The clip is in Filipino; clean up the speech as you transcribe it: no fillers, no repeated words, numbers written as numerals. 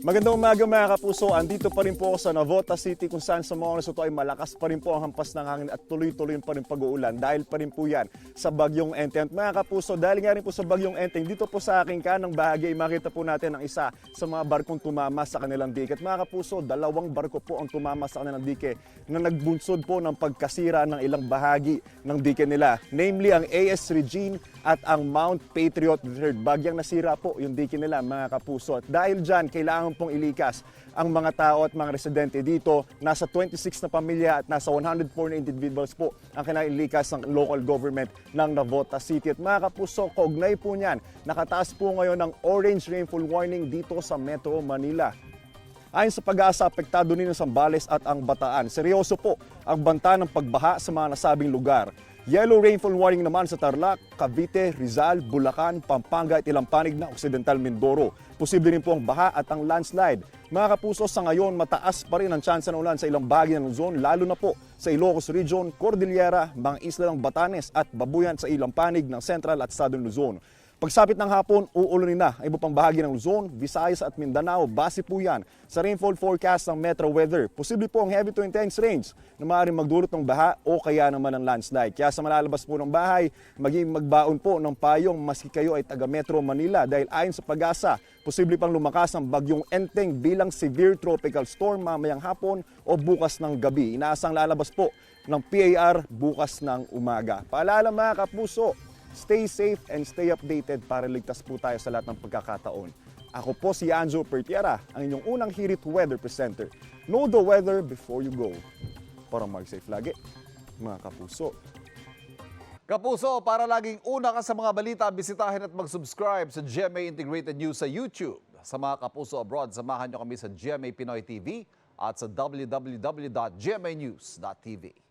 Magandang umaga mga kapuso, andito pa rin po ako sa Navotas City kung saan sa mga oras ito ay malakas pa rin po ang hampas ng hangin at tuloy-tuloy pa rin pag-uulan dahil pa rin po yan sa Bagyong Enteng. At mga kapuso, dahil nga rin po sa Bagyong Enteng, dito po sa aking kanang bahagi ay makita po natin ang isa sa mga barkong tumama sa kanilang dike. At mga kapuso, dalawang barko po ang tumama sa kanilang dike na nagbunsod po ng pagkasira ng ilang bahagi ng dike nila. Namely ang AS Regine at ang Mount Patriot III. Bagyang nasira po yung dike nila mga kapuso. At dahil dyan, kailangan pong ilikas ang mga tao at mga residente dito. Nasa 26 na pamilya at nasa 104 na individuals po ang kailangan ilikas ng local government ng Navotas City. At mga kapuso, kaugnay po niyan, nakataas po ngayon ng orange rainfall warning dito sa Metro Manila. Ayon sa Pag-asa, apektado din ang Zambales at ang Bataan. Seryoso po ang banta ng pagbaha sa mga nasabing lugar. Yellow rainfall warning naman sa Tarlac, Cavite, Rizal, Bulacan, Pampanga at ilang panig na Occidental Mindoro. Posible rin po ang baha at ang landslide. Mga kapuso, sa ngayon mataas pa rin ang tsansa ng ulan sa ilang bahagi ng Luzon, lalo na po sa Ilocos Region, Cordillera, mga isla ng Batanes at Babuyan sa ilang panig ng Central at Southern Luzon. Pagsapit ng hapon, uulunin na ang iba pang bahagi ng Luzon, Visayas at Mindanao. Base po yan sa rainfall forecast ng Metro Weather. Posible po ang heavy to intense rains na maaaring magdulot ng baha o kaya naman ng landslide. Kaya sa malalabas po ng bahay, maging magbaon po ng payong maski kayo ay taga Metro Manila dahil ayon sa Pag-asa, posible pang lumakas ang Bagyong Enteng bilang severe tropical storm mamayang hapon o bukas ng gabi. Inaasang lalabas po ng PAR bukas ng umaga. Paalala mga kapuso, stay safe and stay updated para ligtas po tayo sa lahat ng pagkakataon. Ako po si Anjo Pertiera, ang inyong unang hirit weather presenter. Know the weather before you go. Para mag-safe lagi, mga kapuso. Kapuso, para laging una ka sa mga balita, bisitahin at mag-subscribe sa GMA Integrated News sa YouTube. Sa mga kapuso abroad, samahan nyo kami sa GMA Pinoy TV at sa www.gmanews.tv.